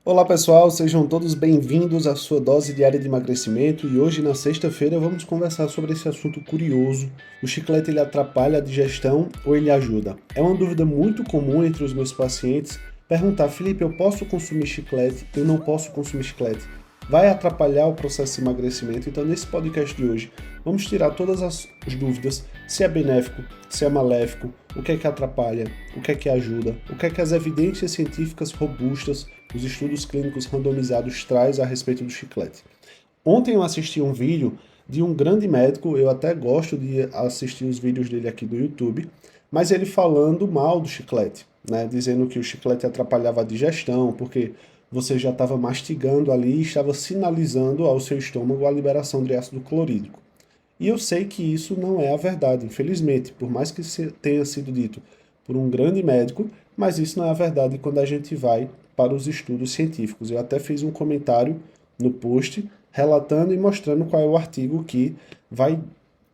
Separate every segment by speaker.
Speaker 1: Olá pessoal, sejam todos bem-vindos à sua dose diária de emagrecimento e hoje na sexta-feira vamos conversar sobre esse assunto curioso. O chiclete ele atrapalha a digestão ou ele ajuda? É uma dúvida muito comum entre os meus pacientes perguntar: Felipe, eu posso consumir chiclete? Eu não posso consumir chiclete? Vai atrapalhar o processo de emagrecimento? Então nesse podcast de hoje vamos tirar todas as dúvidas, se é benéfico, se é maléfico, o que é que atrapalha, o que é que ajuda, o que é que as evidências científicas robustas, os estudos clínicos randomizados traz a respeito do chiclete. Ontem eu assisti um vídeo de um grande médico, eu até gosto de assistir os vídeos dele aqui do YouTube, mas ele falando mal do chiclete, né? Dizendo que o chiclete atrapalhava a digestão, porque você já estava mastigando ali e estava sinalizando ao seu estômago a liberação de ácido clorídrico. E eu sei que isso não é a verdade, infelizmente, por mais que tenha sido dito por um grande médico, mas isso não é a verdade quando a gente vai para os estudos científicos. Eu até fiz um comentário no post relatando e mostrando qual é o artigo que vai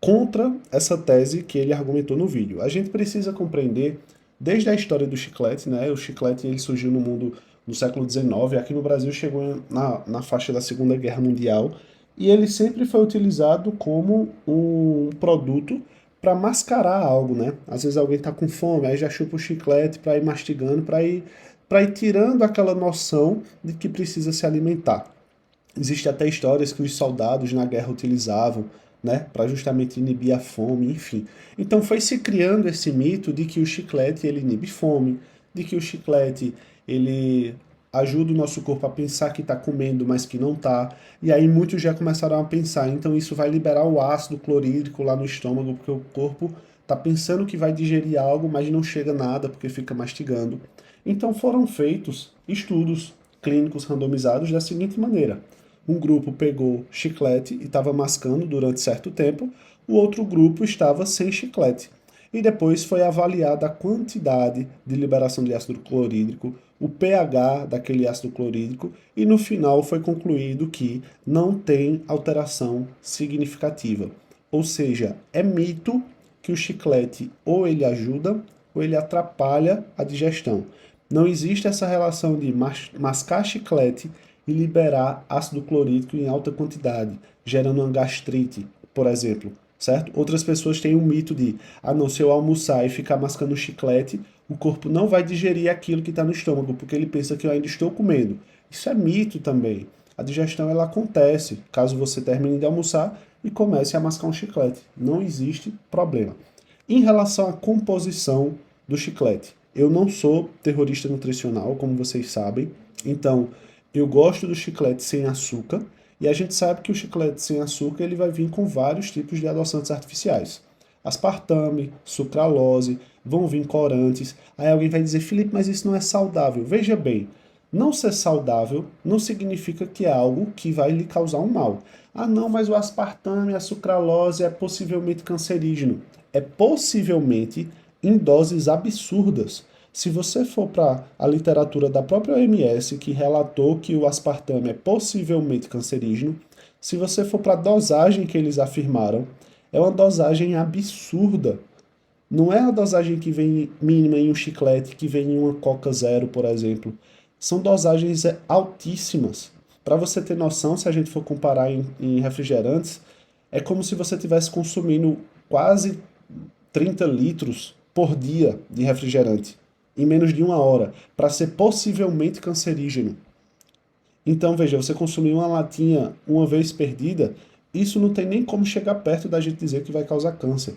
Speaker 1: contra essa tese que ele argumentou no vídeo. A gente precisa compreender desde a história do chiclete, né? O chiclete ele surgiu no mundo no século XIX, aqui no Brasil chegou na faixa da Segunda Guerra Mundial, e ele sempre foi utilizado como um produto para mascarar algo, né? Às vezes alguém está com fome, aí já chupa o chiclete para ir mastigando, para ir tirando aquela noção de que precisa se alimentar. Existem até histórias que os soldados na guerra utilizavam, né, para justamente inibir a fome, enfim. Então foi se criando esse mito de que o chiclete ele inibe fome, de que o chiclete ele ajuda o nosso corpo a pensar que está comendo, mas que não está. E aí muitos já começaram a pensar, então isso vai liberar o ácido clorídrico lá no estômago, porque o corpo está pensando que vai digerir algo, mas não chega nada porque fica mastigando. Então foram feitos estudos clínicos randomizados da seguinte maneira: um grupo pegou chiclete e estava mascando durante certo tempo, o outro grupo estava sem chiclete. E depois foi avaliada a quantidade de liberação de ácido clorídrico, o pH daquele ácido clorídrico, e no final foi concluído que não tem alteração significativa. Ou seja, é mito que o chiclete ou ele ajuda ou ele atrapalha a digestão. Não existe essa relação de mascar chiclete e liberar ácido clorídrico em alta quantidade, gerando uma gastrite, por exemplo, certo? Outras pessoas têm um mito de, não, se eu almoçar e ficar mascando chiclete, o corpo não vai digerir aquilo que está no estômago, porque ele pensa que eu ainda estou comendo. Isso é mito também. A digestão ela acontece caso você termine de almoçar e comece a mascar um chiclete. Não existe problema. Em relação à composição do chiclete, eu não sou terrorista nutricional, como vocês sabem, então eu gosto do chiclete sem açúcar, e a gente sabe que o chiclete sem açúcar ele vai vir com vários tipos de adoçantes artificiais. Aspartame, sucralose, vão vir corantes. Aí alguém vai dizer, Felipe, mas isso não é saudável. Veja bem, não ser saudável não significa que é algo que vai lhe causar um mal. Não, mas o aspartame, a sucralose é possivelmente cancerígeno. É possivelmente em doses absurdas. Se você for para a literatura da própria OMS, que relatou que o aspartame é possivelmente cancerígeno, se você for para a dosagem que eles afirmaram, é uma dosagem absurda. Não é a dosagem que vem mínima em um chiclete, que vem em uma Coca Zero, por exemplo. São dosagens altíssimas. Para você ter noção, se a gente for comparar em refrigerantes, é como se você estivesse consumindo quase 30 litros por dia de refrigerante em menos de uma hora, para ser possivelmente cancerígeno. Então, veja, você consumir uma latinha uma vez perdida, isso não tem nem como chegar perto da gente dizer que vai causar câncer.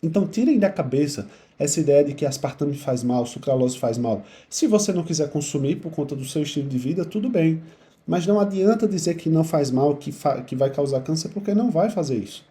Speaker 1: Então, tirem da cabeça essa ideia de que aspartame faz mal, sucralose faz mal. Se você não quiser consumir por conta do seu estilo de vida, tudo bem. Mas não adianta dizer que não faz mal, que vai causar câncer, porque não vai fazer isso.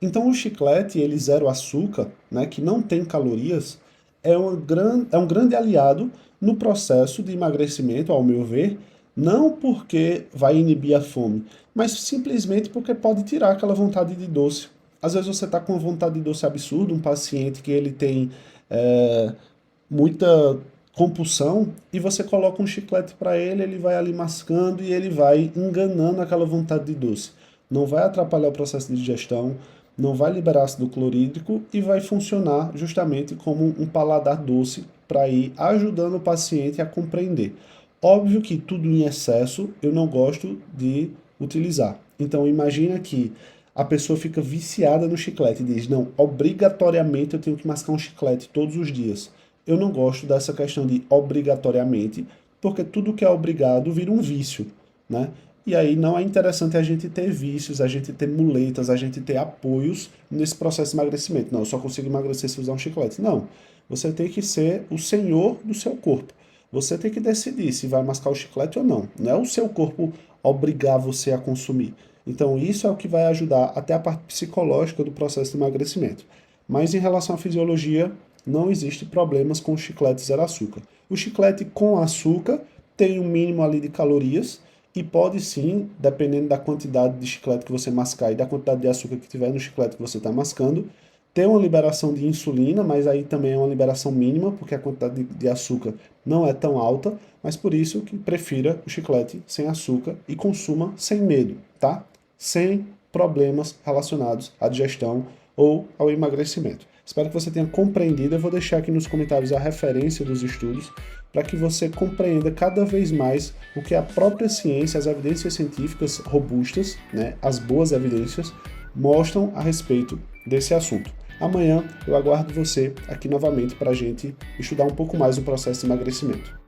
Speaker 1: Então, o chiclete, ele zero açúcar, né, que não tem calorias, é um grande aliado no processo de emagrecimento, ao meu ver, não porque vai inibir a fome, mas simplesmente porque pode tirar aquela vontade de doce. Às vezes você está com uma vontade de doce absurda, um paciente que ele tem muita compulsão, e você coloca um chiclete para ele, ele vai ali mascando e ele vai enganando aquela vontade de doce. Não vai atrapalhar o processo de digestão, não vai liberar ácido clorídrico e vai funcionar justamente como um paladar doce para ir ajudando o paciente a compreender. Óbvio que tudo em excesso eu não gosto de utilizar. Então imagina que a pessoa fica viciada no chiclete e diz, não, obrigatoriamente eu tenho que mascar um chiclete todos os dias. Eu não gosto dessa questão de obrigatoriamente, porque tudo que é obrigado vira um vício, né? E aí não é interessante a gente ter vícios, a gente ter muletas, a gente ter apoios nesse processo de emagrecimento. Não, eu só consigo emagrecer se usar um chiclete. Não, você tem que ser o senhor do seu corpo. Você tem que decidir se vai mascar o chiclete ou não. Não é o seu corpo obrigar você a consumir. Então, isso é o que vai ajudar até a parte psicológica do processo de emagrecimento. Mas em relação à fisiologia, não existe problemas com o chiclete zero açúcar. O chiclete com açúcar tem um mínimo ali de calorias e pode sim, dependendo da quantidade de chiclete que você mascar e da quantidade de açúcar que tiver no chiclete que você está mascando, ter uma liberação de insulina, mas aí também é uma liberação mínima, porque a quantidade de açúcar não é tão alta, mas por isso que prefira o chiclete sem açúcar e consuma sem medo, tá? Sem problemas relacionados à digestão ou ao emagrecimento. Espero que você tenha compreendido. Eu vou deixar aqui nos comentários a referência dos estudos para que você compreenda cada vez mais o que a própria ciência, as evidências científicas robustas, né, as boas evidências, mostram a respeito desse assunto. Amanhã eu aguardo você aqui novamente para a gente estudar um pouco mais o processo de emagrecimento.